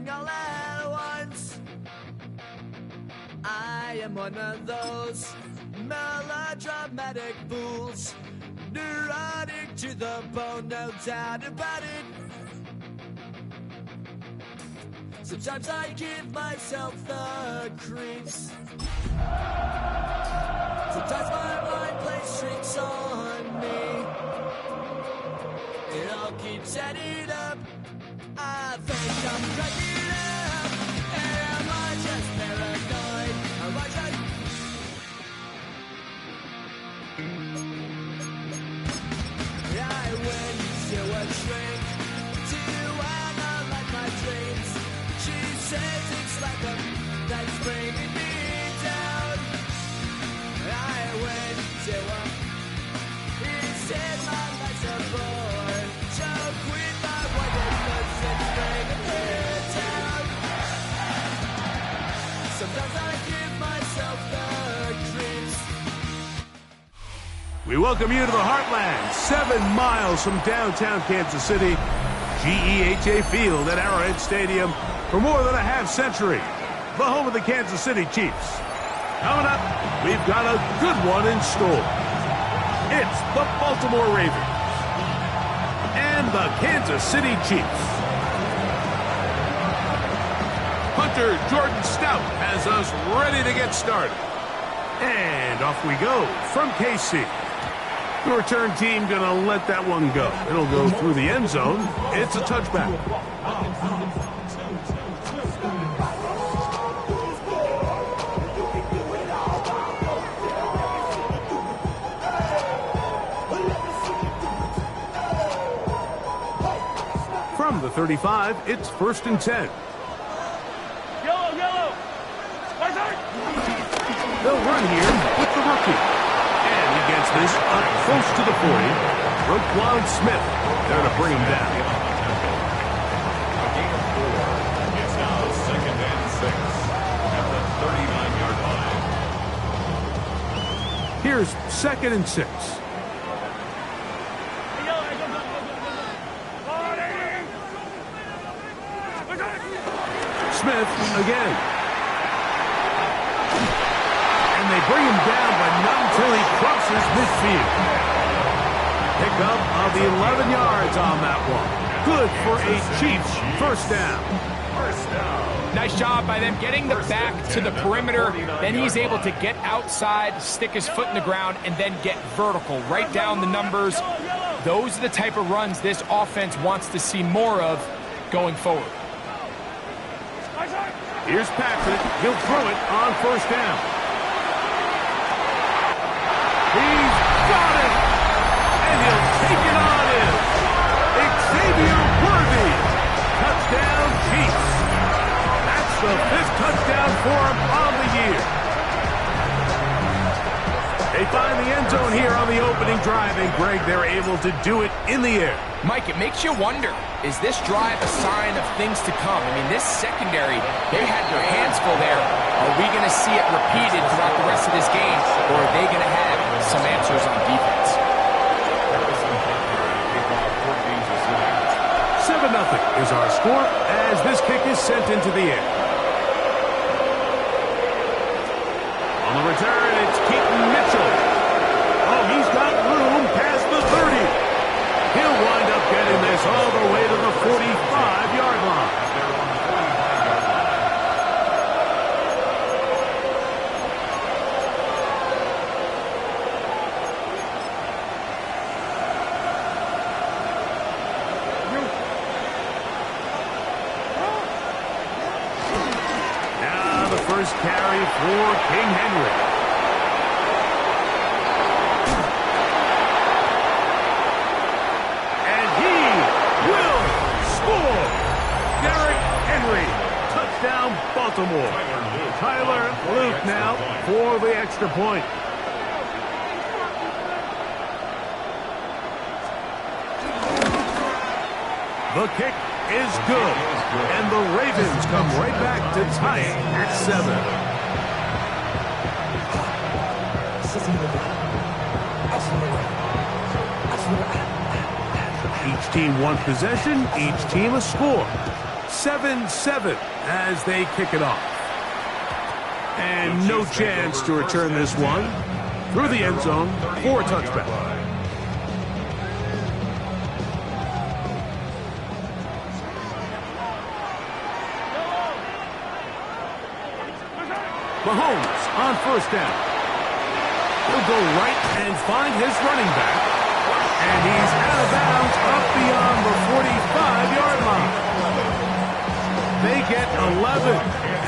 happening all at once. I am one of those melodramatic fools, neurotic to the bone, no doubt about it. Sometimes I give myself the creeps. Sometimes my mind plays tricks on me. It all keeps adding up. I think I'm cracking up. Am I just paranoid? Am I just... I went to a shrink to analyze my dreams. She says it's like a that's bringing me down. I went to a... He said my life's a bore. So quit my wife because it's bringing me down. Sometimes I give myself the creeps. We welcome you to the Heartland, 7 miles from downtown Kansas City, GEHA Field at Arrowhead Stadium for more than a half-century, the home of the Kansas City Chiefs. Coming up, we've got a good one in store. It's the Baltimore Ravens and the Kansas City Chiefs. Hunter Jordan Stout has us ready to get started. And off we go from KC. The return team gonna let that one go. It'll go through the end zone. It's a touchback. From the 35, it's 1st and 10. Yellow! They'll run here with the rookie. And he gets this up close to the 40. Roquan Smith there to bring him down. It's now 2nd and 6 at the 39-yard line. Here's 2nd and 6. Smith again. And they bring him down, but not until he crosses midfield. Pickup of 11 yards on that one. Good for a Chiefs first down. Nice job by them getting the back to the perimeter. Then he's able to get outside, stick his foot in the ground, and then get vertical. Right down the numbers. Those are the type of runs this offense wants to see more of going forward. Here's Patrick. He'll throw it on first down. He's got it! And he'll take it on in. Xavier Worthy. Touchdown, Chiefs. That's the 5th touchdown for him on the year. They find the end zone here on the opening drive, and Greg, they're able to do it in the air. Mike, it makes you wonder, is this drive a sign of things to come? I mean, this secondary, they had their hands full there. Are we going to see it repeated throughout the rest of this game, or are they going to have some answers on defense? 7-0 is our score as this kick is sent into the air. On the return, it's Keaton Mitchell. Oh, he's got room past the 30. He'll wind up getting this all the way to the 45-yard line. Now the first carry for King Henry. Touchdown, Baltimore. Tyler Luke now for the extra point. The kick is good, and the Ravens come right back to tie it at 7. Each team one possession, each team a score. 7-7 as they kick it off. And no chance to return this one through the end zone for a touchback. Mahomes on first down. He'll go right and find his running back. And he's out of bounds up beyond the 45-yard line. They get 11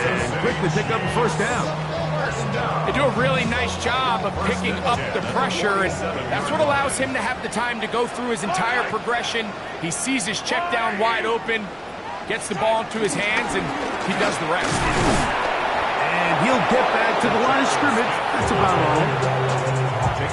and quickly pick up a first down. They do a really nice job of picking up the pressure, and that's what allows him to have the time to go through his entire progression. He sees his check down wide open, gets the ball into his hands, and he does the rest. And he'll get back to the line of scrimmage. That's about all.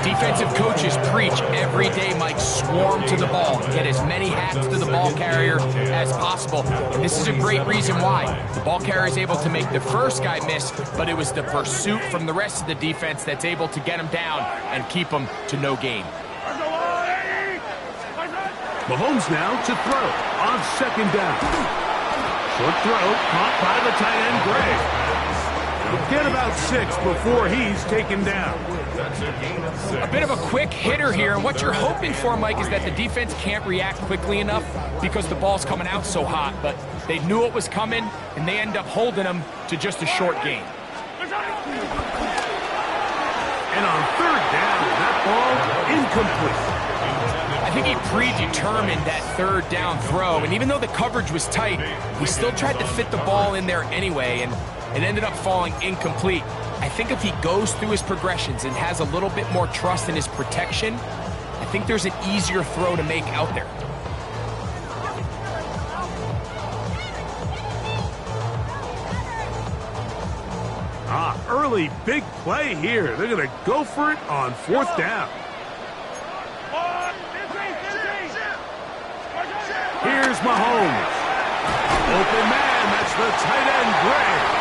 Defensive coaches preach every day, Mike, swarm to the ball. Get as many hats to the ball carrier as possible. And this is a great reason why. The ball carrier is able to make the first guy miss, but it was the pursuit from the rest of the defense that's able to get him down and keep him to no gain. Mahomes now to throw on second down. Short throw caught by the tight end, Gray. He'll get about 6 before he's taken down. A bit of a quick hitter here, and what you're hoping for, Mike, is that the defense can't react quickly enough because the ball's coming out so hot, but they knew it was coming, and they end up holding him to just a short gain. And on third down, that ball incomplete. I think he predetermined that third down throw, and even though the coverage was tight, he still tried to fit the ball in there anyway, and it ended up falling incomplete. I think if he goes through his progressions and has a little bit more trust in his protection, I think there's an easier throw to make out there. Early big play here. They're going to go for it on fourth down. Here's Mahomes. Open man, that's the tight end, Gray.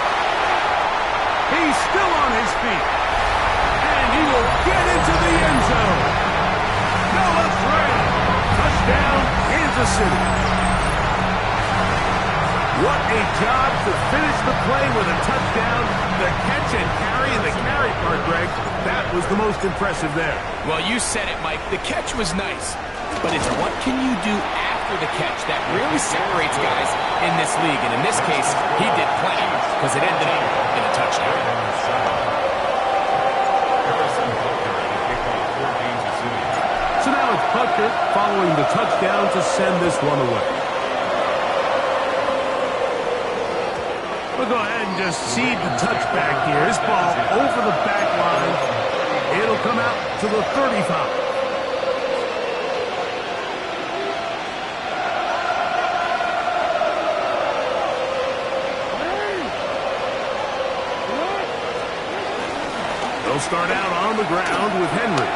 He's still on his feet. And he will get into the end zone. Noah Gray. Touchdown, Kansas City. What a job to finish the play with a touchdown. The catch and carry, and the carry part, Greg, that was the most impressive there. Well, you said it, Mike. The catch was nice. But it's what can you do after the catch that really separates guys in this league. And in this case, he did plenty because it ended up in a touchdown. So now it's Butker following the touchdown to send this one away. We'll go ahead and just seed the touchback here. This ball over the back line. It'll come out to the 35. They'll start out on the ground with Henry.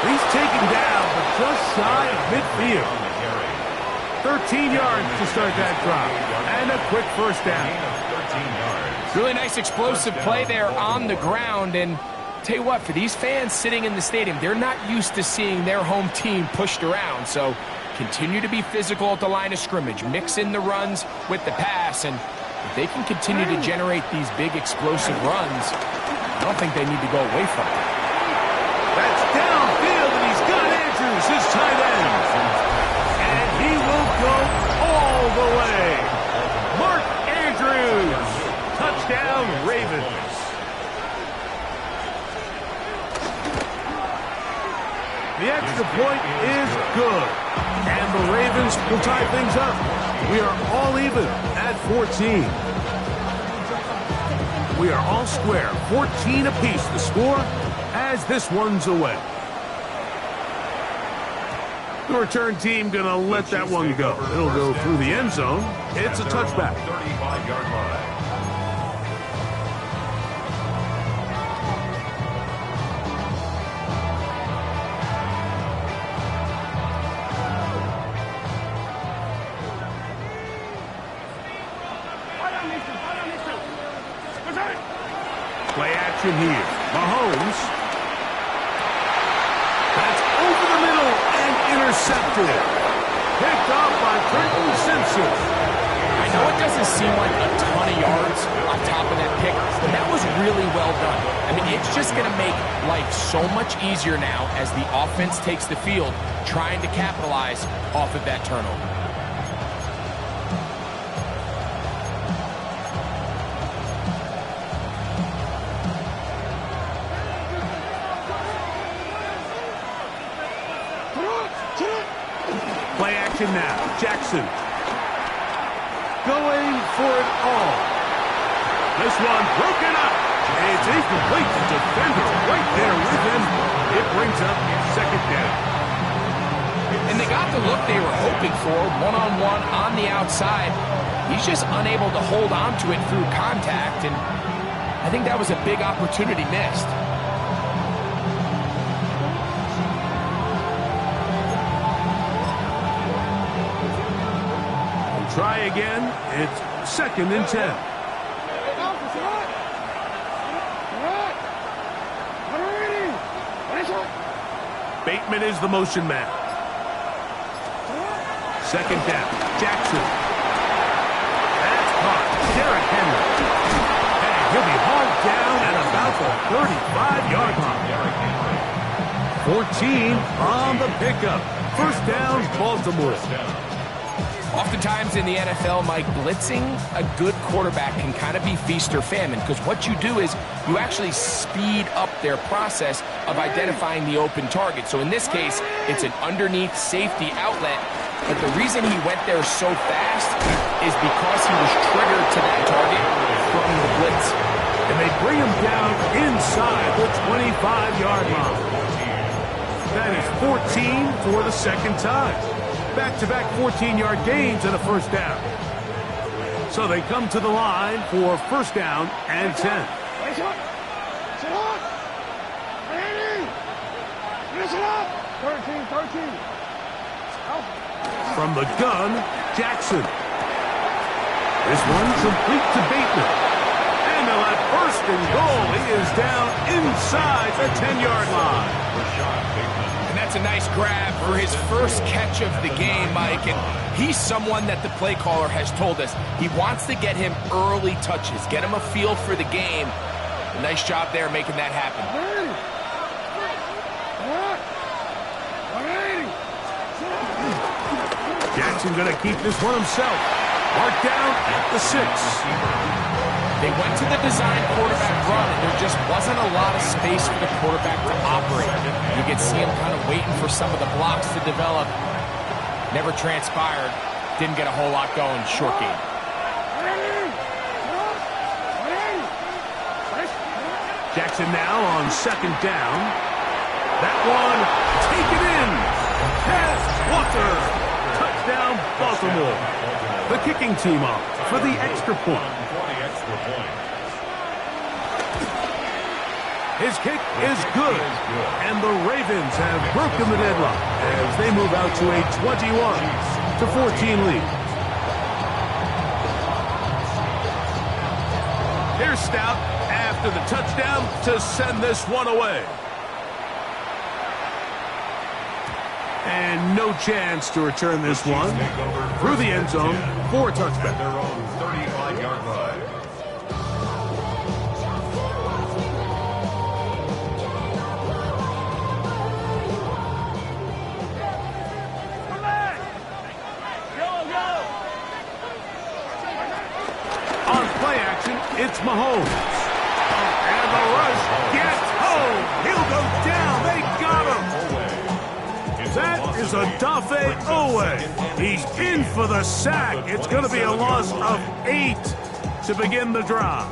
He's taken down, but just shy of midfield. 13 yards to start that drive. And a quick first down. Really nice explosive play there on the ground. And tell you what, for these fans sitting in the stadium, they're not used to seeing their home team pushed around. So continue to be physical at the line of scrimmage. Mix in the runs with the pass. And if they can continue to generate these big explosive runs, I don't think they need to go away from it. That's downfield, and he's got Andrews, his tight end. And he will go all the way. Mark Andrews. Touchdown, Ravens. The extra point is good. And the Ravens will tie things up. We are all even at 14. We are all square. 14 apiece the score as this one's away. The return team going to let that one go. It'll go through the end zone. It's a touchback. 35-yard line. Play action here. Mahomes. That's over the middle and intercepted. picked up by Trenton Simpson. I know it doesn't seem like a ton of yards on top of that pick, but that was really well done. I mean, it's just going to make life so much easier now as the offense takes the field, trying to capitalize off of that turnover. Play action now. Jackson going for it all. This one broken up. It's incomplete. The defender right there with him. It brings up second down. And they got the look they were hoping for, one-on-one on the outside. He's just unable to hold on to it through contact, and I think that was a big opportunity missed. Try again. It's second and 10. Bateman is the motion man. Second down. Jackson. That's caught. Derrick Henry. And he'll be hauled down at about the 35-yard line. 14 on the pickup. First down, Baltimore. Oftentimes in the NFL, Mike, blitzing a good quarterback can kind of be feast or famine, because what you do is you actually speed up their process of identifying the open target. So in this case, it's an underneath safety outlet, but the reason he went there so fast is because he was triggered to that target from the blitz. And they bring him down inside the 25-yard line. That is 14 for the second time. Back-to-back 14-yard gains and a first down. So they come to the line for first down and 10. From the gun, Jackson. This one complete to Bateman. And they'll have first and goal. He is down inside the 10-yard line. And that's a nice grab for his first catch of the game, Mike. And he's someone that the play caller has told us he wants to get him early touches, get him a feel for the game. Nice job there making that happen. Jackson going to keep this one himself. Marked down at the 6. They went to the design quarterback run, and there just wasn't a lot of space for the quarterback to operate. You could see him kind of waiting for some of the blocks to develop. Never transpired. Didn't get a whole lot going. Short game. Jackson now on second down. That one taken in. Pass Walker. Touchdown Baltimore. The kicking team off for the extra point. His kick is good, and the Ravens have broken the deadlock as they move out to a 21-14 lead. Here's Stout after the touchdown to send this one away. And no chance to return this one through the end zone for a touchback. Their own 35-yard line. On play action, it's Mahomes. And the rush gets home. He'll go down. They got him. That is Odafe Oweh. He's in for the sack. It's going to be a loss of 8 to begin the drive.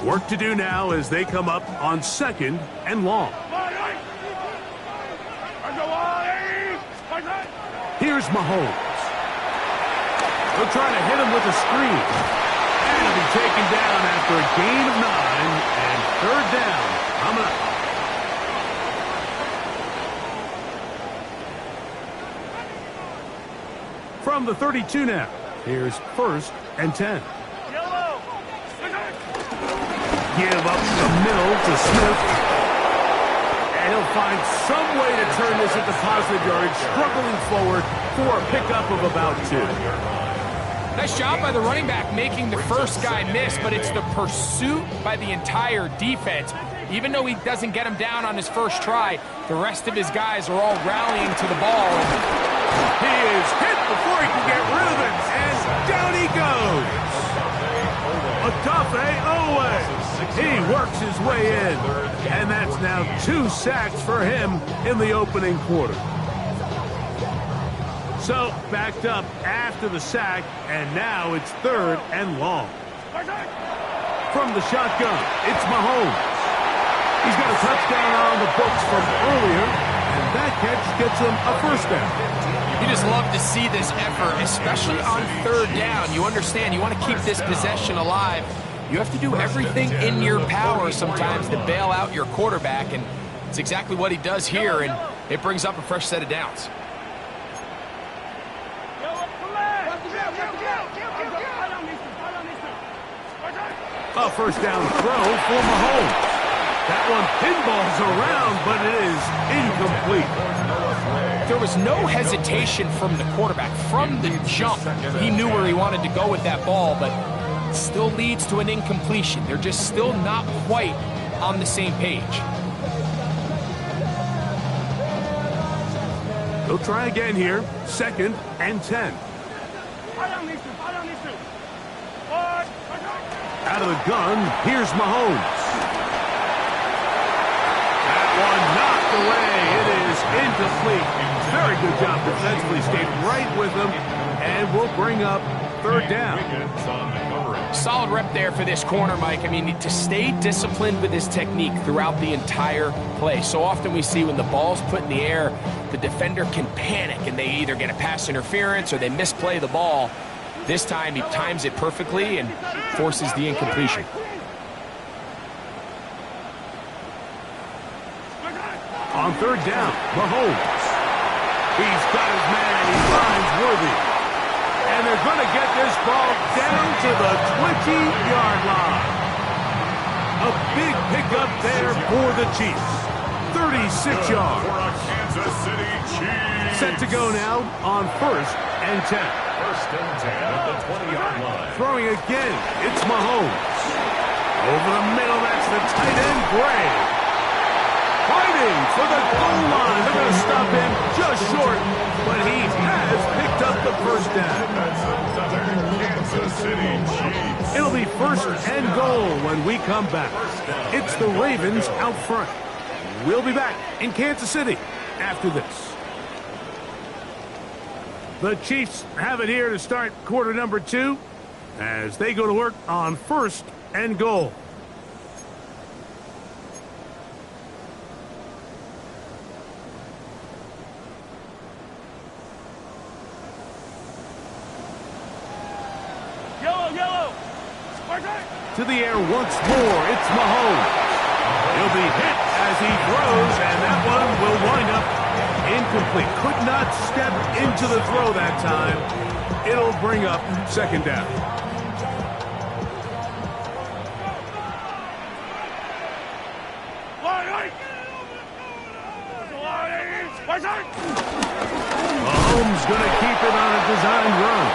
Work to do now as they come up on second and long. Here's Mahomes. They're trying to hit him with a screen. And he'll be taken down after a gain of 9 and third down. Coming up. From the 32 now, here's first and 10. Give up the middle to Smith. And he'll find some way to turn this into positive yardage, struggling forward for a pickup of about 2. Nice job by the running back making the first guy miss, but it's the pursuit by the entire defense. Even though he doesn't get him down on his first try, the rest of his guys are all rallying to the ball. He is hit before he can get rid of it, and down he goes. Odafe Oweh. He works his way in, and that's now 2 sacks for him in the opening quarter. So, backed up after the sack, and now it's 3rd and long. From the shotgun, it's Mahomes. He's got a touchdown on the books from earlier, and that catch gets him a first down. You just love to see this effort, especially on 3rd down. You understand, you want to keep this possession alive. You have to do everything in your power sometimes to bail out your quarterback, and it's exactly what he does here, and it brings up a fresh set of downs. A first down throw for Mahomes. That one pinballs around, but it is incomplete. There was no hesitation from the quarterback. From the jump, he knew where he wanted to go with that ball, but still leads to an incompletion. They're just still not quite on the same page. They'll try again here. 2nd and 10. Out of the gun, here's Mahomes. That one knocked away. It is incomplete. Very good job defensively. Stayed right with him, and we'll bring up 3rd down. Solid rep there for this corner, Mike. I mean, to stay disciplined with his technique throughout the entire play. So often we see when the ball's put in the air, the defender can panic, and they either get a pass interference or they misplay the ball. This time he times it perfectly and forces the incompletion. On 3rd down, Mahomes. He's got his man. He finds Worthy. And they're going to get this ball down to the 20-yard line. A big pickup there for the Chiefs. 36 yards. Set to go now on 1st and 10. 1st and 10 at the 20-yard line. Throwing again, it's Mahomes. Over the middle, that's the tight end, Gray. Fighting for the goal line. They're going to stop him just short, but he has picked up the first down. Kansas City Chiefs. It'll be 1st and goal when we come back. It's the Ravens out front. We'll be back in Kansas City after this. The Chiefs have it here to start quarter number 2 as they go to work on 1st and goal. To the air once more, it's Mahomes. He'll be hit as he throws, and that one will wind up incomplete. Could not step into the throw that time. It'll bring up 2nd down. Mahomes going to keep it on a designed run.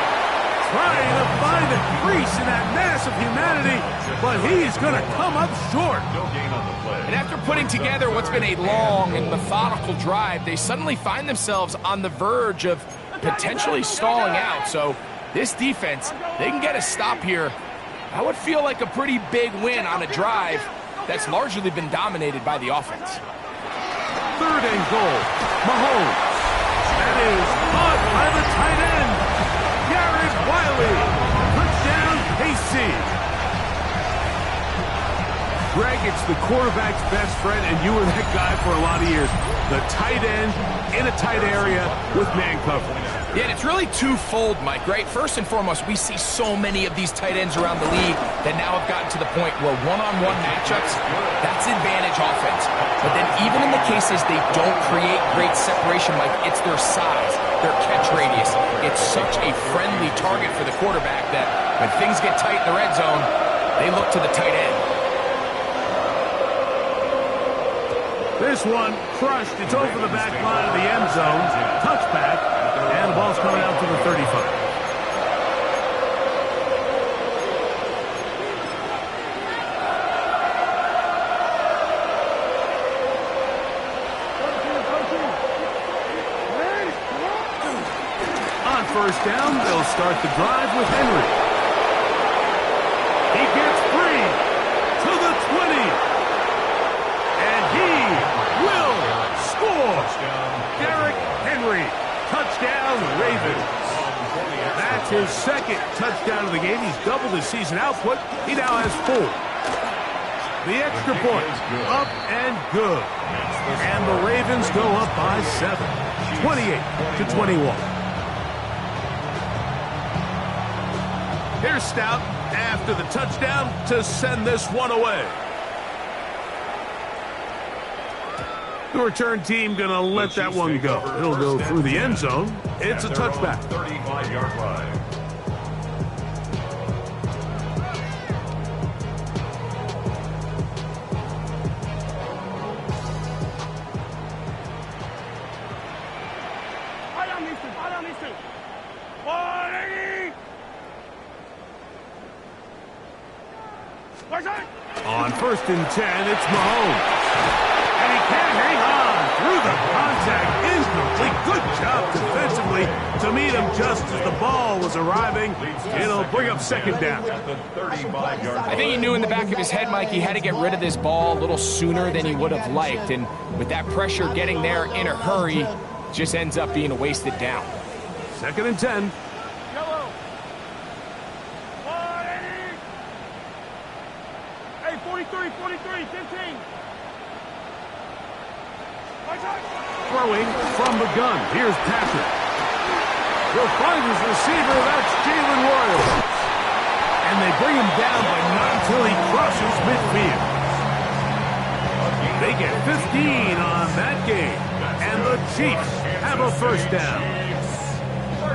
Trying to find a crease in that mass of humanity, but he's going to come up short. No gain on the play. And after putting together what's been a long and methodical drive, they suddenly find themselves on the verge of potentially stalling out. So this defense, they can get a stop here. That would feel like a pretty big win on a drive that's largely been dominated by the offense. 3rd and goal. Mahomes. That is caught by the tight end. Jared Wiley. Touchdown, KC. Greg, it's the quarterback's best friend, and you were that guy for a lot of years. The tight end in a tight area with man coverage. Yeah, and it's really twofold, Mike, right? First and foremost, we see so many of these tight ends around the league that now have gotten to the point where one-on-one matchups, that's advantage offense. But then even in the cases they don't create great separation, Mike, it's their size, their catch radius. It's such a friendly target for the quarterback that when things get tight in the red zone, they look to the tight end. This one crushed. It's over the back line of the end zone. Touchback. And the ball's coming out to the 35. On first down, they'll start the drive with Henry. He gets free to the 20. And he will score. Derrick Henry. Touchdown, Ravens. That's his second touchdown of the game. He's doubled his season output. He now has 4. The extra point, up and good. And the Ravens go up by 7, 28-21. Here's Stout after the touchdown to send this one away. The return team going to let that one go. It'll go through the end zone. It's a touchback. 35-yard line. On first and 10, it's Mahomes. And he can't hang on through the contact. Incomplete. Good job defensively to meet him just as the ball was arriving. It'll bring up second down. I think he knew in the back of his head, Mike, he had to get rid of this ball a little sooner than he would have liked. And with that pressure getting there in a hurry, just ends up being a wasted down. Second and 10. Hey, 43, 15. Throwing from the gun. Here's Patrick. He'll find his receiver. That's Jalen Royal. And they bring him down, but not until he crosses midfield. They get 15 on that game. And the Chiefs have a first down.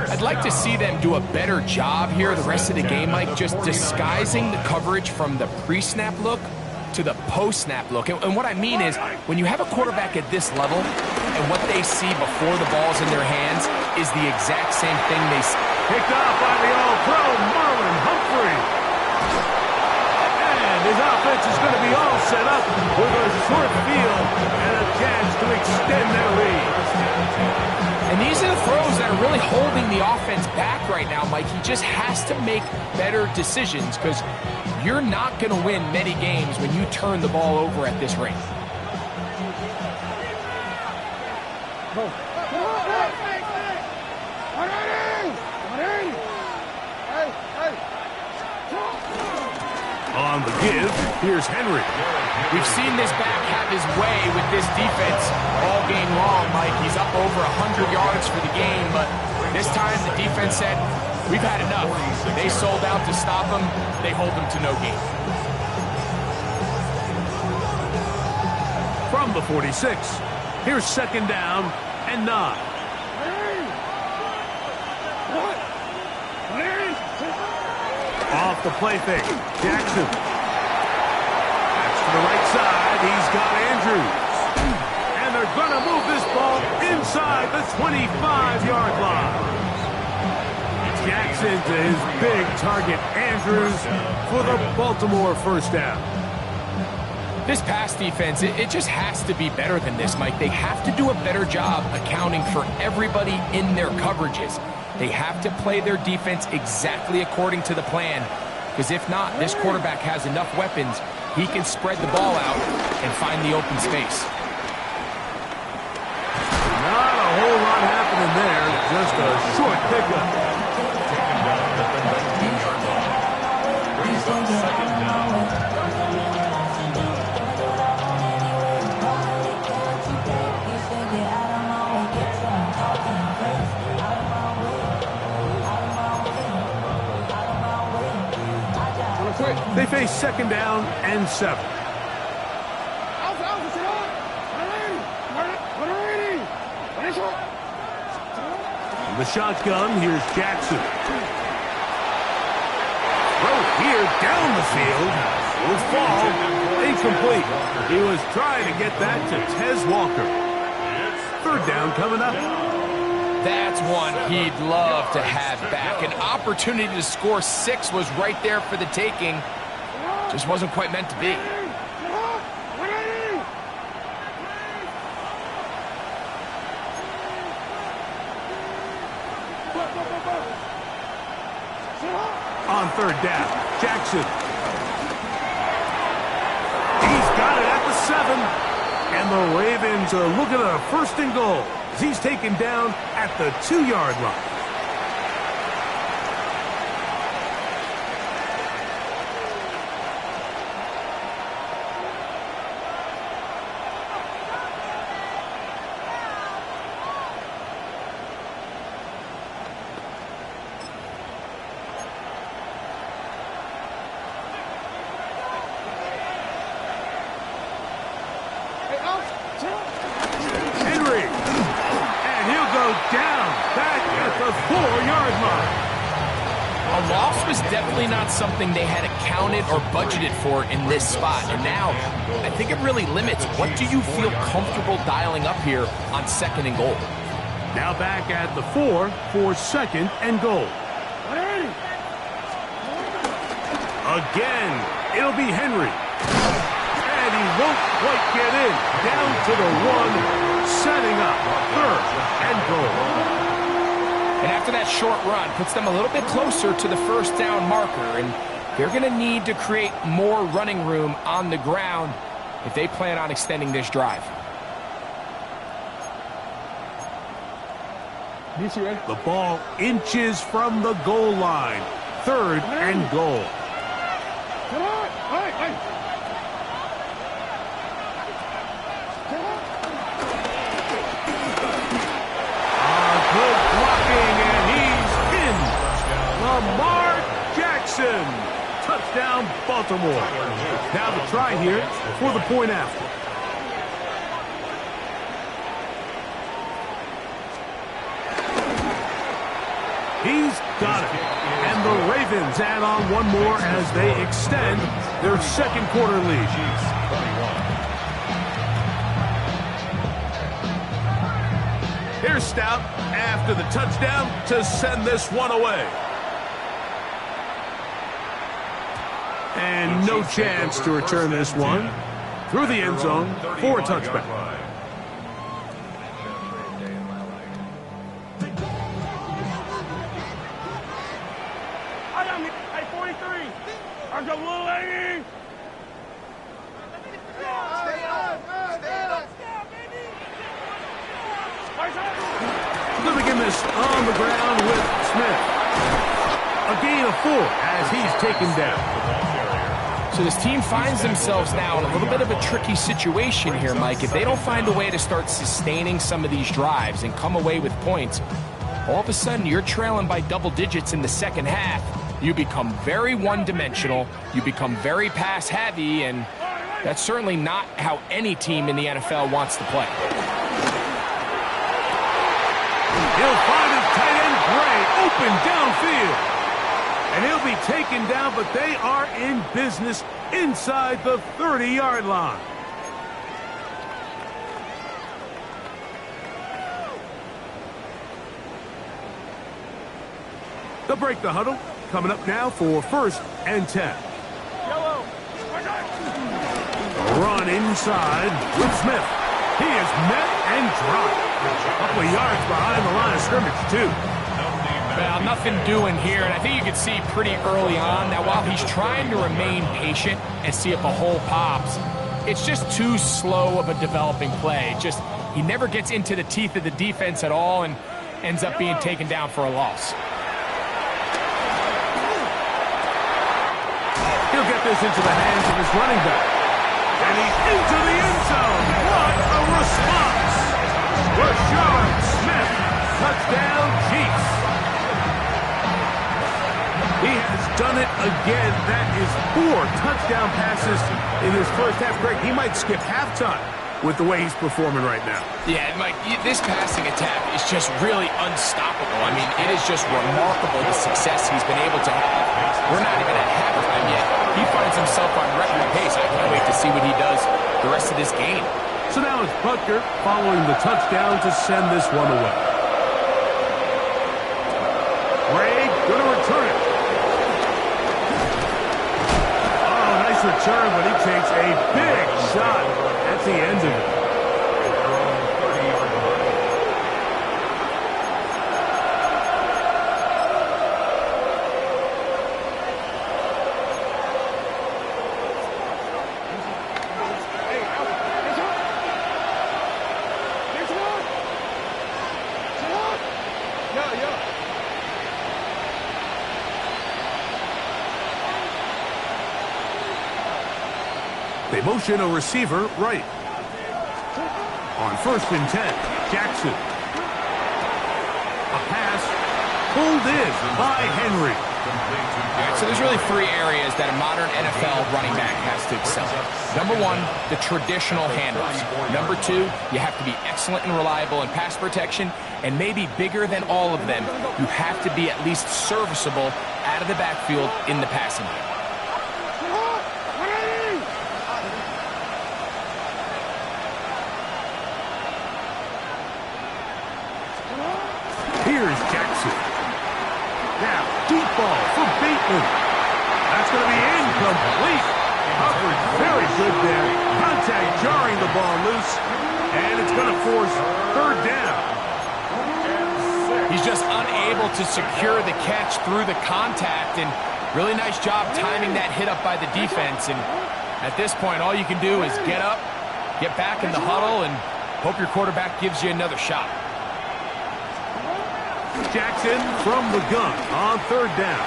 I'd like to see them do a better job here the rest of the game, Mike, just disguising the coverage from the pre-snap look to the post-snap look. And what I mean is, when you have a quarterback at this level, and what they see before the ball's in their hands is the exact same thing they see. Picked off by the all-pro Marlon Humphrey. And his offense is going to be all set up with a short field and a chance to extend their lead. And these are the throws that are really holding the offense back right now, Mike. He just has to make better decisions because you're not going to win many games when you turn the ball over at this rate. On the give, here's Henry. We've seen this back have his way with this defense all game long, Mike. He's up over 100 yards for the game, but this time the defense said, we've had enough. They sold out to stop him. They hold him to no gain. From the 46, here's second down and 9. Off the play fake, Jackson. That's to the right side. He's got Andrews. And they're going to move this ball inside the 25-yard line. Jackson to his big target, Andrews, for the Baltimore first down. This pass defense, it just has to be better than this, Mike. They have to do a better job accounting for everybody in their coverages. They have to play their defense exactly according to the plan, because if not, this quarterback has enough weapons. He can spread the ball out and find the open space. Not a whole lot happening there, just a short pickup. They face second down and 7. The shotgun, here's Jackson. Throw here down the field. Will fall. Incomplete. He was trying to get that to Tez Walker. Third down coming up. That's one he'd love to have back. An opportunity to score 6 was right there for the taking. Just wasn't quite meant to be. On third down, Jackson. He's got it at the 7. And the Ravens are looking at a first and goal. He's taken down at the 2-yard line. Something they had accounted or budgeted for in this spot. And now, I think it really limits what do you feel comfortable dialing up here on second and goal. Now back at the 4 for second and goal. Again, it'll be Henry. And he won't quite get in. Down to the 1, setting up third and goal. And after that short run, puts them a little bit closer to the first down marker. And they're going to need to create more running room on the ground if they plan on extending this drive. The ball inches from the goal line. Third and goal. Lamar Jackson. Touchdown, Baltimore. Now the try here for the point after. He's got it. And the Ravens add on one more as they extend their second quarter lead. Here's Stout after the touchdown to send this one away. And no chance to return this one through the end zone for a touchback. Hey, 43. There's a little lady. Living in this on the ground with Smith. A gain of 4 as he's taken down. So this team finds themselves now in a little bit of a tricky situation here, Mike. If they don't find a way to start sustaining some of these drives and come away with points, all of a sudden you're trailing by double digits in the second half. You become very one-dimensional, you become very pass-heavy, and that's certainly not how any team in the NFL wants to play. He'll find his tight end, Gray, open downfield. And he'll be taken down, but they are in business inside the 30-yard line. They'll break the huddle. Coming up now for first and 10. Run inside with Smith. He is met and dropped. A couple of yards behind the line of scrimmage, too. Well, nothing doing here, and I think you can see pretty early on that while he's trying to remain patient and see if a hole pops, it's just too slow of a developing play. Just he never gets into the teeth of the defense at all and ends up being taken down for a loss. He'll get this into the hands of his running back. And he's into the end zone. What a response! Rashard Smith, touchdown Chiefs. He has done it again. That is 4 touchdown passes in his first half. Greg, he might skip halftime with the way he's performing right now. Yeah, Mike, this passing attack is just really unstoppable. I mean, it is just remarkable the success he's been able to have. We're not even at halftime yet. He finds himself on record pace. I can't wait to see what he does the rest of this game. So now it's Butker following the touchdown to send this one away. Ray going to return it. Oh, nice return, but he takes a big shot at the end of it. They motion a receiver right. On 1st and 10, Jackson. A pass pulled in by Henry. All right, so there's really 3 areas that a modern NFL running back has to excel. Number 1, the traditional handoffs. Number 2, you have to be excellent and reliable in pass protection. And maybe bigger than all of them, you have to be at least serviceable out of the backfield in the passing game. Here's Jackson. Now, deep ball for Bateman. That's going to be incomplete. Coverage very good there. Contact jarring the ball loose. And it's going to force 3rd down. He's just unable to secure the catch through the contact. And really nice job timing that hit up by the defense. And at this point, all you can do is get up, get back in the huddle, and hope your quarterback gives you another shot. Jackson from the gun on 3rd down.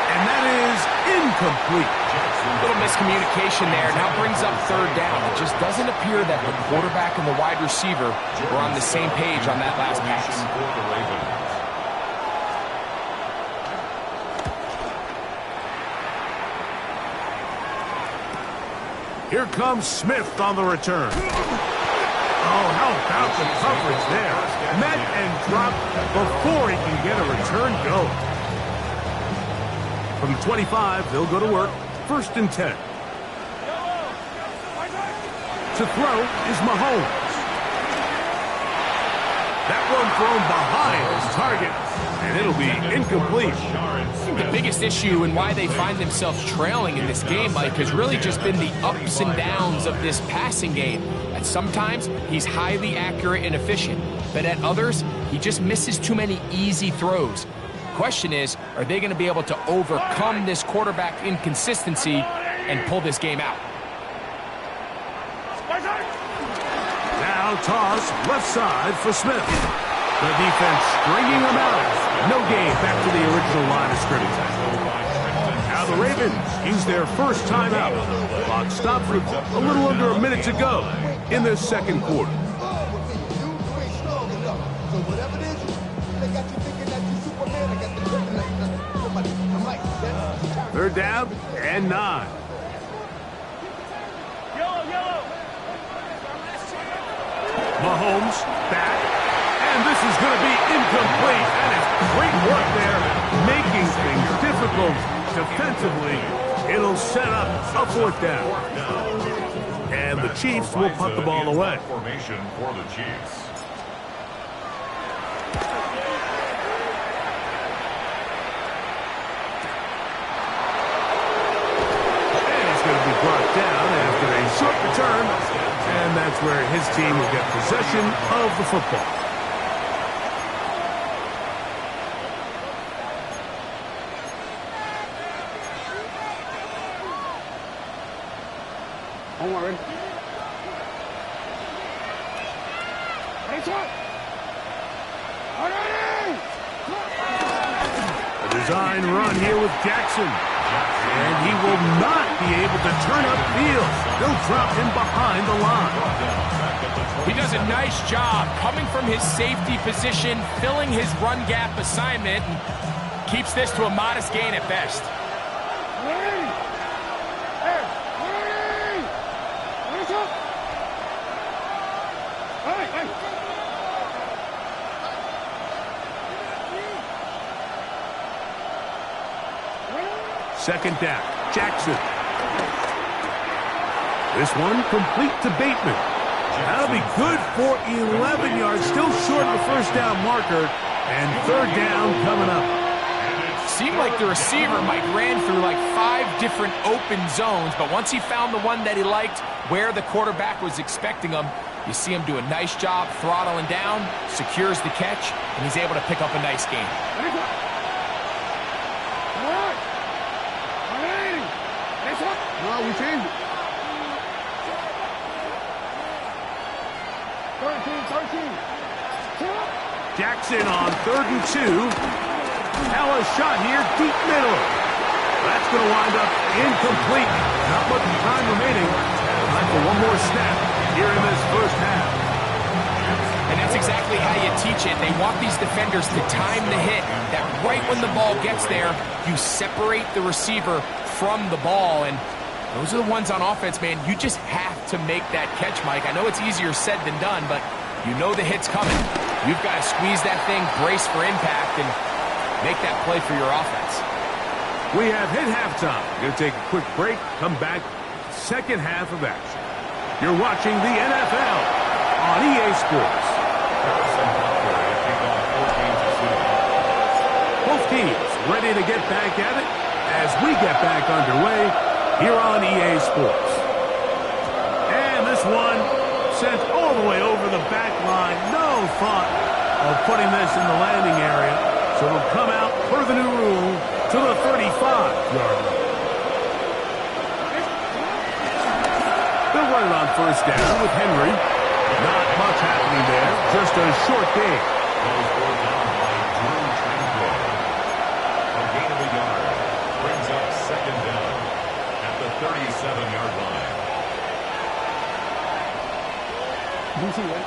And that is incomplete. A little miscommunication there. Now brings up 3rd down. It just doesn't appear that the quarterback and the wide receiver were on the same page on that last pass. Here comes Smith on the return. Oh, how about the coverage there? Met and dropped before he can get a return going. From the 25, they'll go to work. 1st and 10. To throw is Mahomes. That one thrown behind his target, and it'll be incomplete. I think the biggest issue and why they find themselves trailing in this game, Mike, has really just been the ups and downs of this passing game. And sometimes he's highly accurate and efficient, but at others, he just misses too many easy throws. Question is, are they going to be able to overcome this quarterback inconsistency and pull this game out? Now toss left side for Smith. The defense stringing him out. No gain back to the original line of scrimmage. Now the Ravens use their first timeout. Clock stopped with a little under a minute to go in the 2nd quarter. Third down and 9. Mahomes back, and this is going to be incomplete. That is great work there, making things difficult defensively. It'll set up a 4th down. And the Chiefs will punt the ball away. Formation for the Chiefs. And he's going to be brought down after a short return. And that's where his team will get possession of the football. Don't worry. A design run here with Jackson. And he will not be able to turn upfield. They'll drop him behind the line. He does a nice job coming from his safety position, filling his run gap assignment, and keeps this to a modest gain at best. second down. Jackson. This one complete to Bateman. That'll be good for 11 yards. Still short of the first down marker. And third down coming up. Seemed like the receiver, Mike, ran through like 5 different open zones, but once he found the one that he liked, where the quarterback was expecting him, you see him do a nice job throttling down, secures the catch, and he's able to pick up a nice gain. No, we changed it. 13. Jackson on 3rd and 2. Now a shot here, deep middle. That's going to wind up incomplete. Not much time remaining. Time for one more snap here in this first half. And that's exactly how you teach it. They want these defenders to time the hit. That right when the ball gets there, you separate the receiver from the ball. And those are the ones on offense, man. You just have to make that catch, Mike. I know it's easier said than done, but you know the hit's coming. You've got to squeeze that thing, brace for impact, and make that play for your offense. We have hit halftime. Going to take a quick break, come back, second half of action. You're watching the NFL on EA Sports. Both teams ready to get back at it as we get back underway here on EA Sports. And this one sent all the way over the back line. No thought of putting this in the landing area. So it'll come out per the new rule to the 35-yard line. They'll run it on first down with Henry. Not much happening there. Just a short game. A gain of a yard brings up second down at the 37-yard line.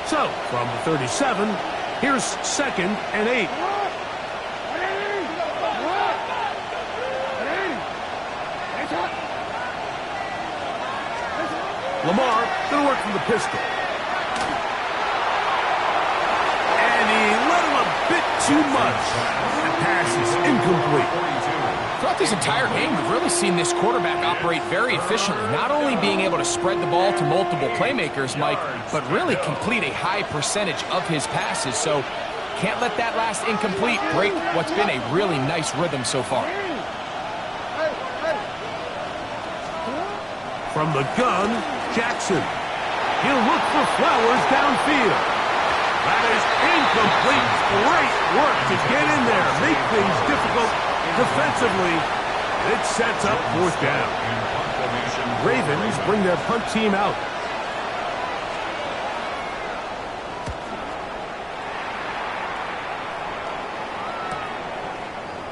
So, from the 37, here's 2nd and 8. Lamar going to work from the pistol. And he let him a bit too much. That pass is incomplete. Throughout this entire game, we've really seen this quarterback operate very efficiently, not only being able to spread the ball to multiple playmakers, Mike, but really complete a high percentage of his passes. So can't let that last incomplete break what's been a really nice rhythm so far. From the gun, Jackson. He'll look for Flowers downfield. That is incomplete. Great work to get in there. Make things difficult defensively. It sets up 4th down. Ravens bring their punt team out.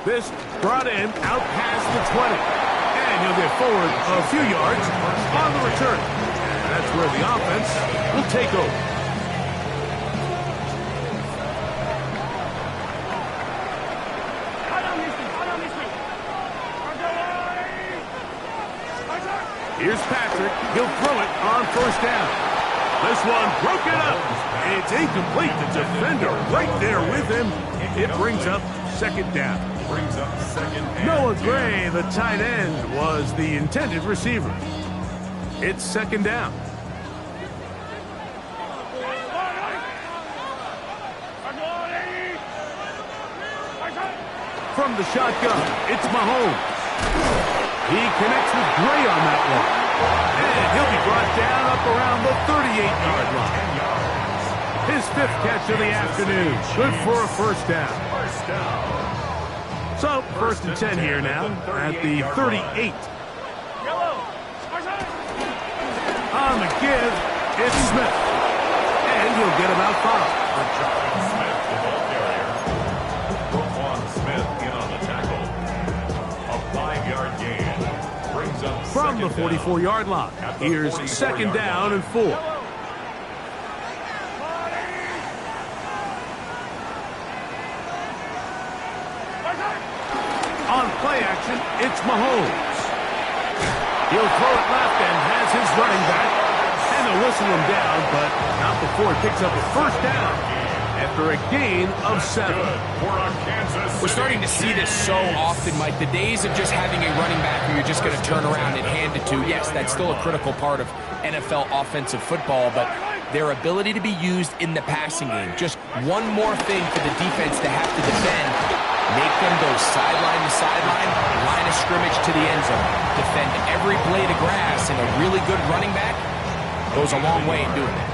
This brought in out past the 20. And he'll get forward a few yards on the return. That's where the offense will take over. Here's Patrick. He'll throw it on first down. This one broken up. It's incomplete. The defender right there with him. It brings up second down. Noah Gray, the tight end, was the intended receiver. It's second down. From the shotgun, it's Mahomes. He connects with Gray on that one. And he'll be brought down up around the 38-yard line. His 5th catch of the afternoon. Good for a first down. So, 1st and 10 here now at the 38. On the give, it's Smith. And he'll get about 5. Smith, the ball carrier. Roquan Smith in on the tackle. A 5-yard gain brings up from the 44-yard line. Here's second down and 4. On play action, it's Mahomes. He'll throw it left and has his running back. And they'll whistle him down, but not before he picks up a first down. after a gain of 7. We're starting to see this so often, Mike. The days of just having a running back who you're just going to turn around and hand it to, yes, that's still a critical part of NFL offensive football, but their ability to be used in the passing game, just one more thing for the defense to have to defend, make them go sideline to sideline, line of scrimmage to the end zone, defend every blade of grass, and a really good running back goes a long way in doing that.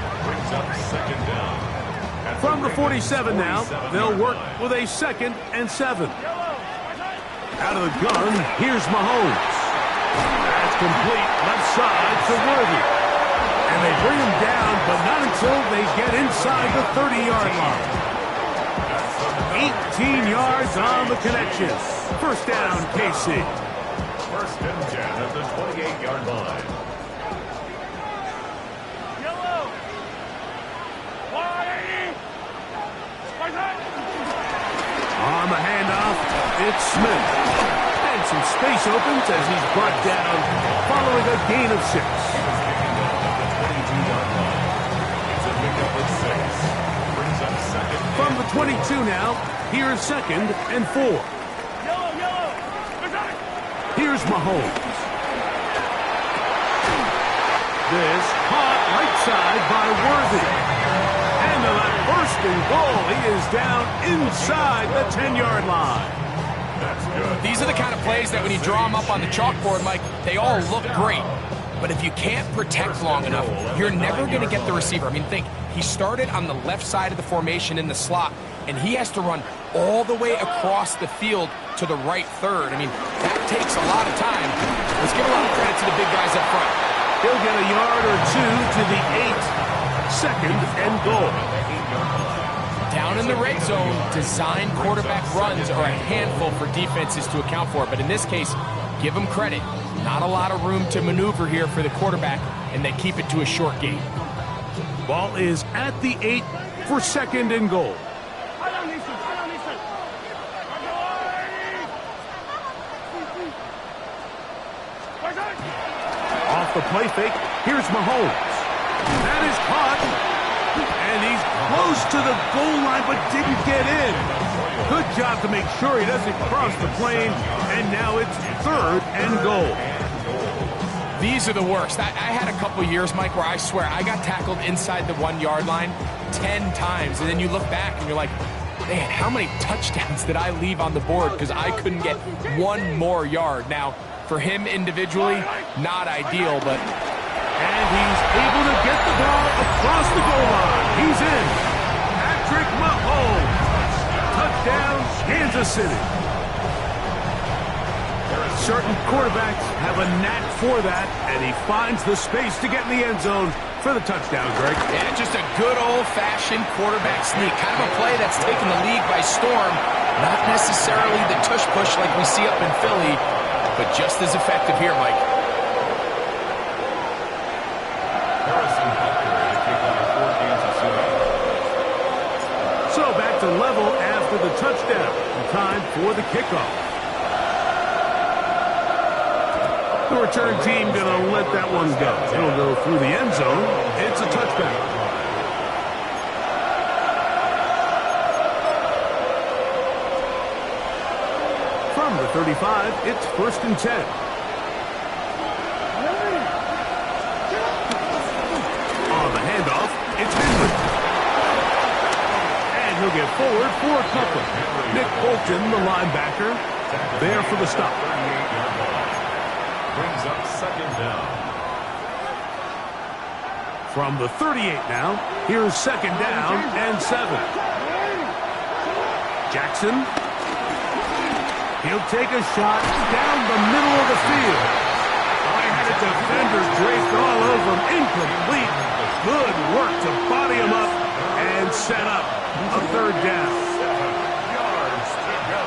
From the 47 now, they'll work with a 2nd and 7. Out of the gun, here's Mahomes. That's complete left side to Worthy. And they bring him down, but not until they get inside the 30-yard line. 18 yards on the connection. First down, KC. First and 10 at the 28-yard line. On the handoff, it's Smith. And some space opens as he's brought down following a gain of 6. From the 22 now, here's 2nd and 4. Here's Mahomes. This caught right side by Worthy. And on that 1st and goal, he is down inside the 10-yard line. That's good. These are the kind of plays that when you draw them up on the chalkboard, Mike, they all look great. But if you can't protect long enough, you're never going to get the receiver. I mean, think, he started on the left side of the formation in the slot, and he has to run all the way across the field to the right third. I mean, that takes a lot of time. Let's give a lot of credit to the big guys up front. He'll get a yard or 2 to the 8. 2nd and goal. Down in the red zone, design quarterback runs are a handful for defenses to account for. But in this case, give them credit. Not a lot of room to maneuver here for the quarterback, and they keep it to a short game. Ball is at the 8 for 2nd and goal. Off the play fake, here's Mahomes. That is caught, and he's close to the goal line but didn't get in. Good job to make sure he doesn't cross the plane, and now it's 3rd and goal. These are the worst. I had a couple years, Mike, where I swear I got tackled inside the 1-yard line 10 times, and then you look back and you're like, man, how many touchdowns did I leave on the board because I couldn't get one more yard? Now, for him individually, not ideal, but... And he's able to get the ball across the goal line. He's in. Patrick Mahomes. Touchdown, Kansas City. Certain quarterbacks have a knack for that, and he finds the space to get in the end zone for the touchdown, Greg. Yeah, just a good old-fashioned quarterback sneak. Kind of a play that's taken the league by storm. Not necessarily the tush-push like we see up in Philly, but just as effective here, Mike. So back to level after the touchdown. Time for the kickoff. The return team going to let that one go. It'll go through the end zone. It's a touchback. From the 35, it's 1st and 10. On the handoff, it's Henry. And he'll get forward for a couple. Nick Bolton, the linebacker, there for the stop. Brings up 2nd down. From the 38 now, here's 2nd down and 7. Jackson. He'll take a shot down the middle of the field. I had a defender draped all over him. Incomplete. Good work to body him up and set up a 3rd down. 7 yards to go.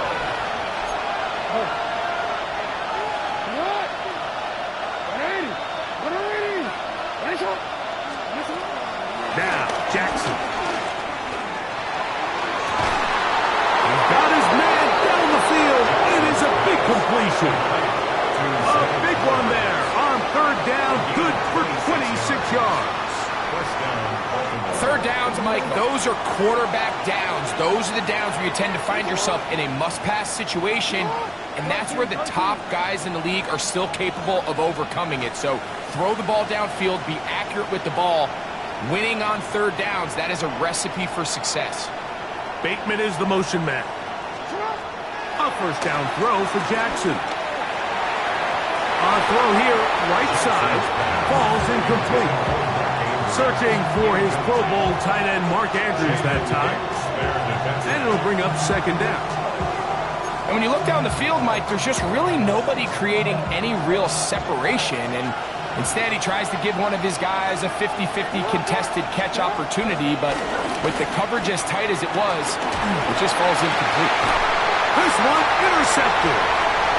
Now, Jackson. He's got his man down the field. It is a big completion. A big one there on 3rd down. Good for 26 yards. 3rd down's Mike, those are quarterback downs. Those are the downs where you tend to find yourself in a must-pass situation, and that's where the top guys in the league are still capable of overcoming it. So throw the ball downfield, be accurate with the ball. Winning on third downs, that is a recipe for success. Bateman is the motion man. A first down throw for Jackson. On throw here, right side, falls incomplete. Searching for his Pro Bowl tight end Mark Andrews that time. And it'll bring up second down. And when you look down the field, Mike, there's just really nobody creating any real separation. And instead, he tries to give one of his guys a 50-50 contested catch opportunity. But with the coverage as tight as it was, it just falls incomplete. This one intercepted.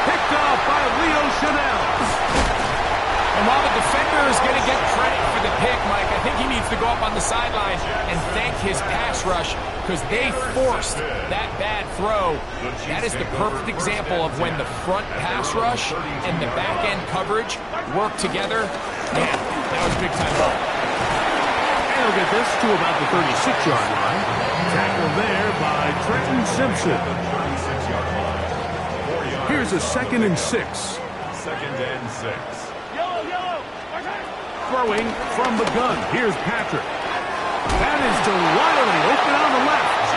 Picked off by Leo Chanel. And while the defender is going to get credit for the pick, Mike, I think he needs to go up on the sideline and thank his pass rush because they forced that bad throw. That is the perfect example of when the front pass rush and the back-end coverage work together. Man, that was big time ball. And he'll get this to about the 36-yard line. Tackled there by Trenton Simpson. Here's a 2nd and 6. 2nd and 6. Throwing from the gun. Here's Patrick. That is to Wiley, open on the left.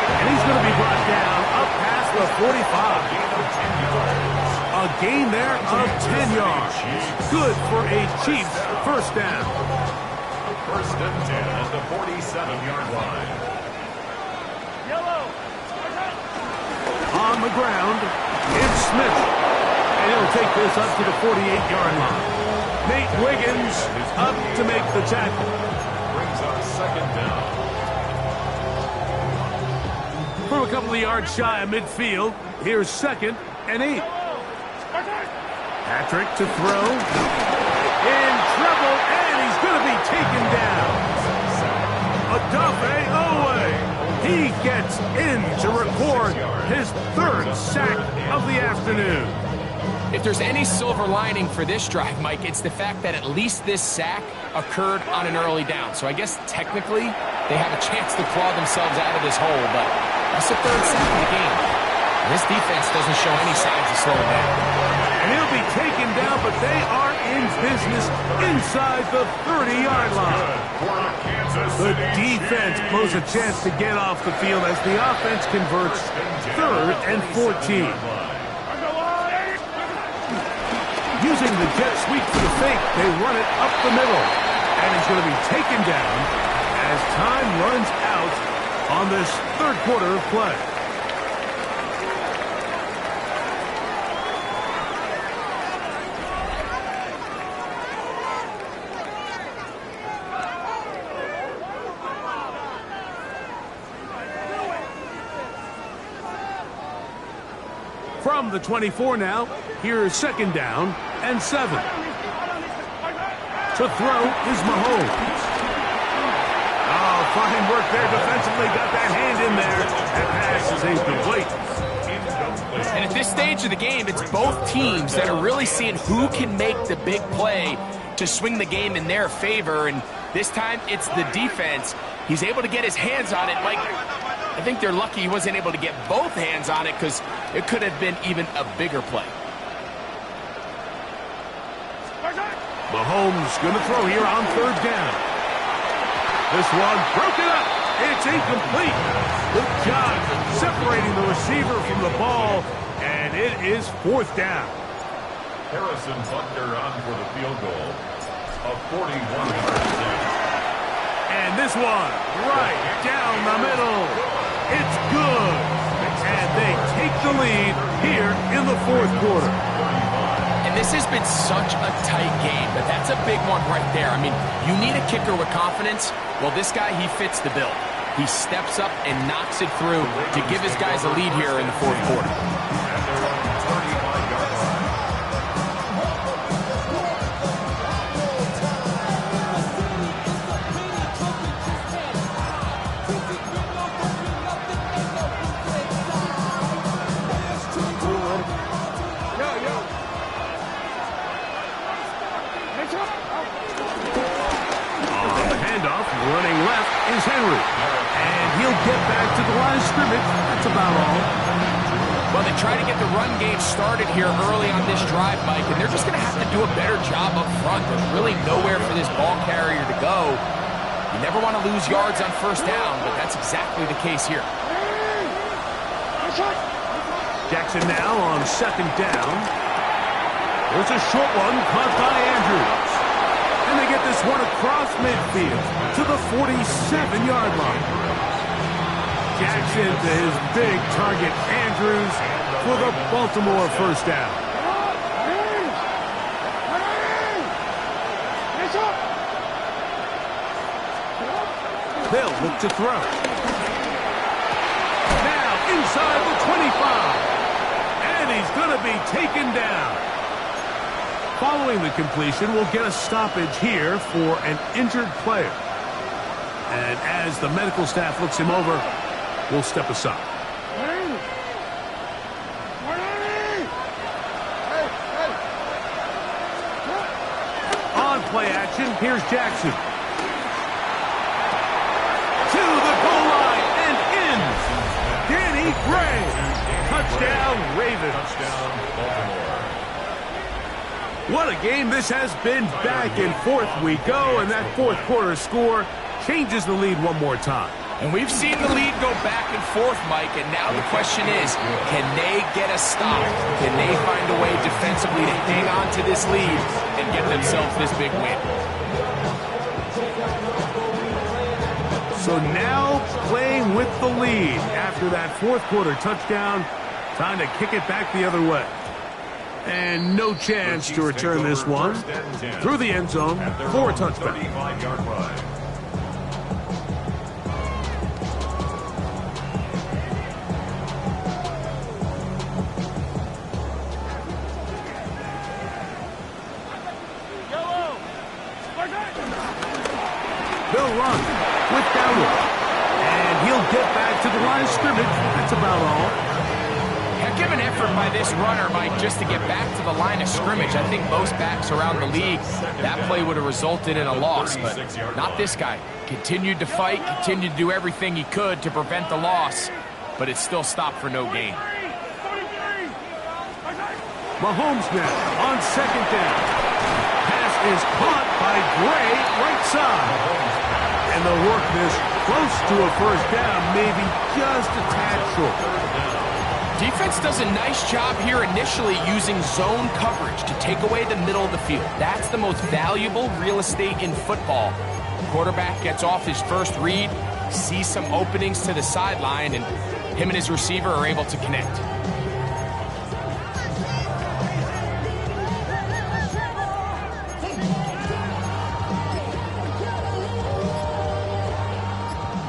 And he's going to be brought down up past the 45. A gain there of 10 yards. Good for a Chiefs first down. First and 10 at the 47-yard line. On the ground, it's Smith. And he'll take this up to the 48-yard line. Nate Wiggins up to make the tackle. Brings up second down. From a couple of yards shy of midfield, here's 2nd and 8. Patrick to throw. In trouble, and he's going to be taken down. Odafe Owe. He gets in to record his 3rd sack of the afternoon. If there's any silver lining for this drive, Mike, it's the fact that at least this sack occurred on an early down. So I guess technically they have a chance to claw themselves out of this hole, but that's the 3rd sack of the game. This defense doesn't show any signs of slowing down. And he'll be taken down, but they are in business inside the 30-yard line. The defense blows a chance to get off the field as the offense converts 3rd and 14. Using the jet sweep for the fake, they run it up the middle. And he's going to be taken down as time runs out on this 3rd quarter of play. From the 24 now, here's 2nd down and 7. To throw is Mahomes. Oh, fine work there defensively. Got that hand in there. That pass is incomplete. And at this stage of the game, it's both teams that are really seeing who can make the big play to swing the game in their favor. And this time, it's the defense. He's able to get his hands on it. Mike, I think they're lucky he wasn't able to get both hands on it because it could have been even a bigger play. Mahomes going to throw here on 3rd down. This one broken up. It's incomplete. Good job separating the receiver from the ball, and it is 4th down. Harrison Butker on for the field goal. A 41-yard attempt. And this one right down the middle. It's good. And they take the lead here in the 4th quarter. And this has been such a tight game, but that's a big one right there. I mean, you need a kicker with confidence. Well, this guy, he fits the bill. He steps up and knocks it through to give his guys a lead here in the 4th quarter. Running left is Henry. They try to get the run game started here early on this drive, Mike, and they're just going to have to do a better job up front. There's really nowhere for this ball carrier to go. You never want to lose yards on first down, but that's exactly the case here. Jackson now on second down. There's a short one caught by Andrews. And they get this one across midfield to the 47-yard line. Jackson to his big target, Andrews, for the Baltimore first down. They'll look to throw. Now inside the 25. And he's going to be taken down. Following the completion, we'll get a stoppage here for an injured player. And as the medical staff looks him over, we'll step aside. On play action, here's Jackson. To the goal line and in. Danny Gray. Touchdown, Ravens. Touchdown, Baltimore. What a game this has been. Back and forth we go, and that fourth quarter score changes the lead one more time. And we've seen the lead go back and forth, Mike, and now the question is, can they get a stop? Can they find a way defensively to hang on to this lead and get themselves this big win? So now playing with the lead after that fourth quarter touchdown, time to kick it back the other way. And no chance to return this one through the end zone for a touchdown. 35-yard run. They'll run with Dowdle. And he'll get back to the line of scrimmage. That's about all. Heck of an effort by this runner, Mike, just to get back to the line of scrimmage. I think most backs around the league, that play would have resulted in a loss, but not this guy. Continued to fight, continued to do everything he could to prevent the loss, but it still stopped for no gain. Mahomes now on second down. Pass is caught by Gray, right side. And they'll work this close to a first down, maybe just a tad short. Defense does a nice job here initially using zone coverage to take away the middle of the field. That's the most valuable real estate in football. Quarterback gets off his first read, sees some openings to the sideline, and him and his receiver are able to connect.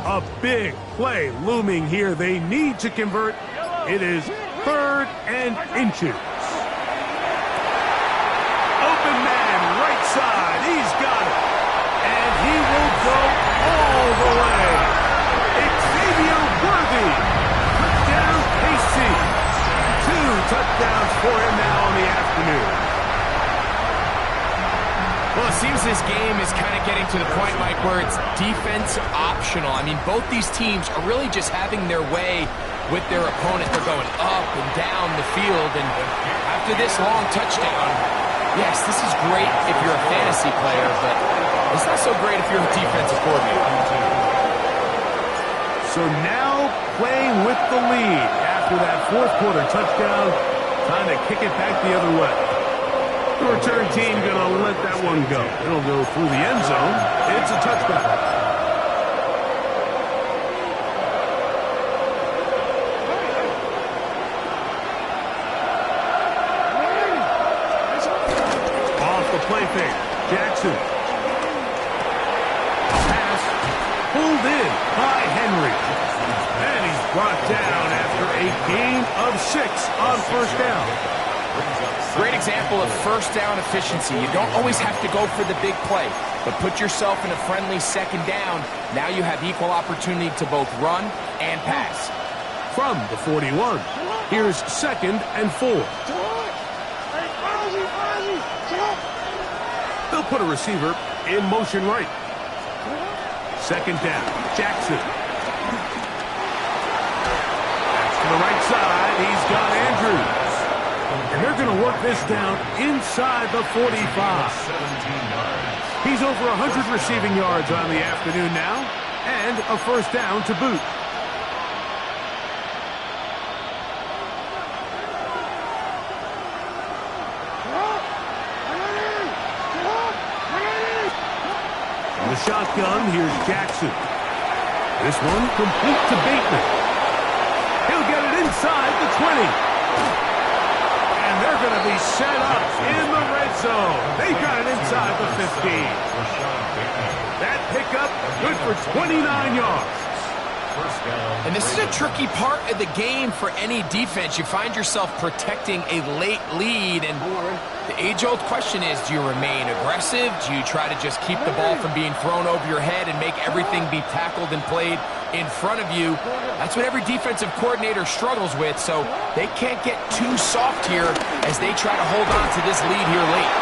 A big play looming here. They need to convert. It is 3rd and inches. Open man, right side. He's got it. And he will go all the way. Xavier Worthy. Touchdown, KC. 2 touchdowns for him now in the afternoon. Well, it seems this game is kind of getting to the point, Mike, where it's defense optional. I mean, both these teams are really just having their way with their opponent. They're going up and down the field, and after this long touchdown, yes, this is great if you're a fantasy player, but it's not so great if you're a defensive coordinator. So now playing with the lead after that fourth quarter touchdown, time to kick it back the other way. The return team going to let that one go. It'll go through the end zone. It's a touchdown. Play fake. Jackson. Pass pulled in by Henry. And he's brought down after a gain of 6 on first down. Great example of first down efficiency. You don't always have to go for the big play, but put yourself in a friendly second down. Now you have equal opportunity to both run and pass. From the 41, here's 2nd and 4. They'll put a receiver in motion right. 2nd down. Jackson. That's the right side, he's got Andrews. And they're going to work this down inside the 45. 17 yards. He's over 100 receiving yards on the afternoon now, and a first down to boot. On the shotgun, here's Jackson. This one complete to Bateman. He'll get it inside the 20. And they're going to be set up in the red zone. They got it inside the 15. That pickup good for 29 yards. First down. And this is a tricky part of the game for any defense. You find yourself protecting a late lead, and the age-old question is, do you remain aggressive? Do you try to just keep the ball from being thrown over your head and make everything be tackled and played in front of you? That's what every defensive coordinator struggles with, so they can't get too soft here as they try to hold on to this lead here late.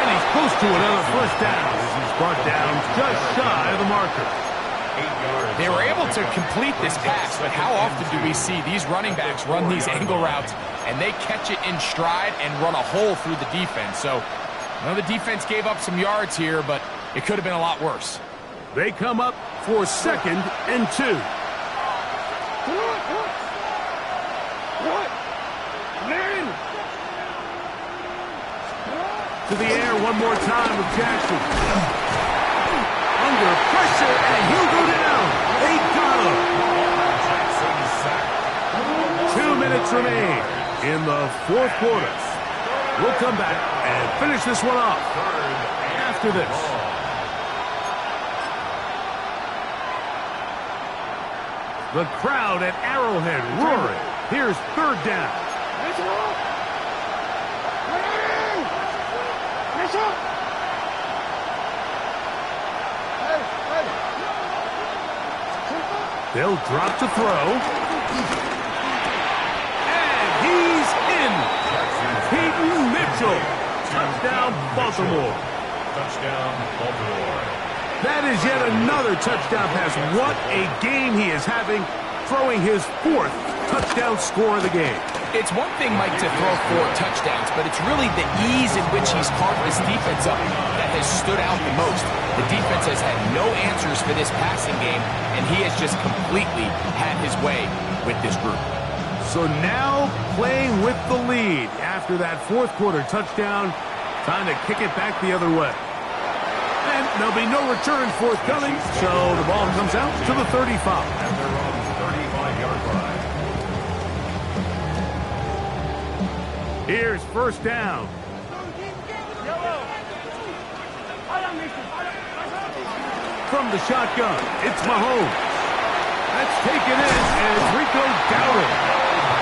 And he's close to another first down as he's brought down just shy of the marker. 8 yards. They were able to complete this pass, but how often do we see these running backs run these angle routes and they catch it in stride and run a hole through the defense? So, I know the defense gave up some yards here, but it could have been a lot worse. They come up for 2nd and 2. To the air one more time with Jackson. Under pressure, and he'll go down. They got him. 2 minutes remain in the 4th quarter. We'll come back and finish this one off after this. The crowd at Arrowhead roaring. Here's 3rd down. They'll drop to throw. And he's in. Peyton Mitchell. Touchdown, Baltimore. Touchdown, Baltimore. That is yet another touchdown pass. What a game he is having, throwing his 4th touchdown score of the game. It's one thing, Mike, to throw 4 touchdowns, but it's really the ease in which he's carved this defense up that has stood out the most. The defense has had no answers for this passing game, and he has just completely had his way with this group. So now playing with the lead after that 4th quarter touchdown, time to kick it back the other way. And there'll be no return forthcoming, so the ball comes out to the 35. And they're on the 35-yard line. Here's first down. From the shotgun, it's Mahomes. That's taken in, and it's Rico Dowdle.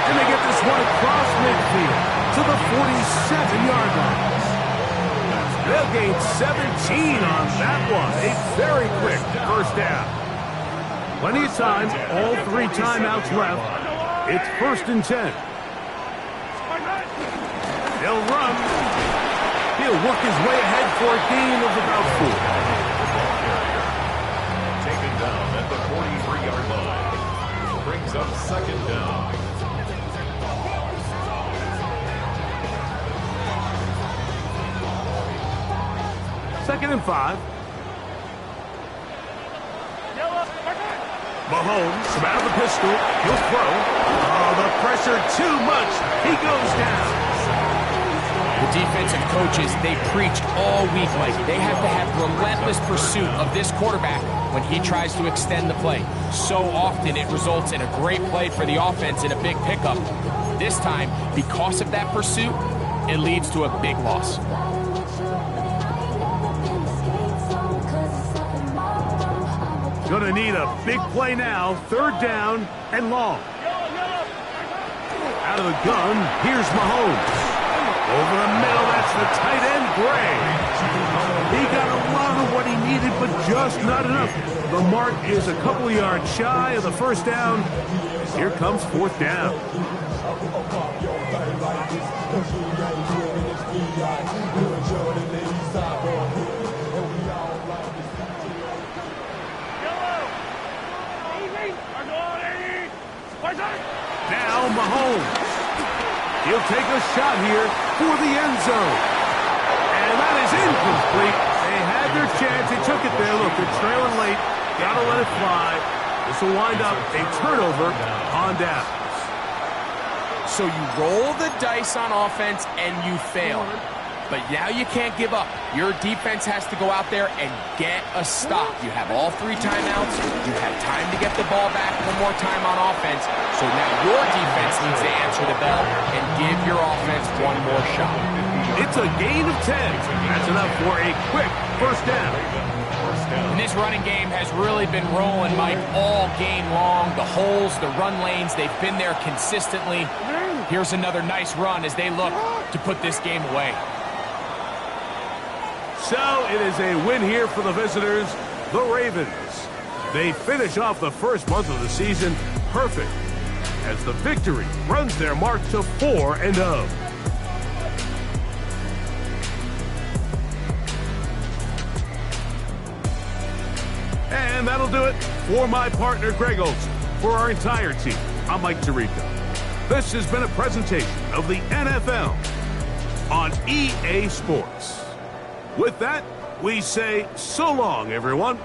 And they get this one across midfield to the 47-yard line. They'll gain 17 on that one. A very quick first down. Plenty of time, all 3 timeouts left. It's 1st and 10. He'll run. He'll work his way ahead for a gain of about 4. Taken down at the 43-yard line. Brings up 2nd down. Second and 5. Mahomes from out of the pistol. He'll throw. Oh, the pressure too much. He goes down. The defensive coaches, they preach all week, Mike. They have to have relentless pursuit of this quarterback when he tries to extend the play. So often it results in a great play for the offense and a big pickup. This time, because of that pursuit, it leads to a big loss. Gonna need a big play now. 3rd down and long. Out of the gun, here's Mahomes. Over the middle, that's the tight end, Gray. He got a lot of what he needed, but just not enough. The mark is a couple yards shy of the first down. Here comes 4th down. Now Mahomes. He'll take a shot here for the end zone. And that is incomplete. They had their chance. They took it there. Look, they're trailing late. Got to let it fly. This will wind up a turnover on downs. So you roll the dice on offense and you fail. But now you can't give up. Your defense has to go out there and get a stop. You have all 3 timeouts. You have time to get the ball back one more time on offense. So now your defense needs to answer the bell and give your offense one more shot. It's a gain of 10. That's enough for a quick first down. And this running game has really been rolling, Mike, all game long. The holes, the run lanes, they've been there consistently. Here's another nice run as they look to put this game away. So it is a win here for the visitors, the Ravens. They finish off the first month of the season perfect as the victory runs their march to 4-0. And that'll do it for my partner, Greg Olson. For our entire team, I'm Mike Tirico. This has been a presentation of the NFL on EA Sports. With that, we say so long, everyone.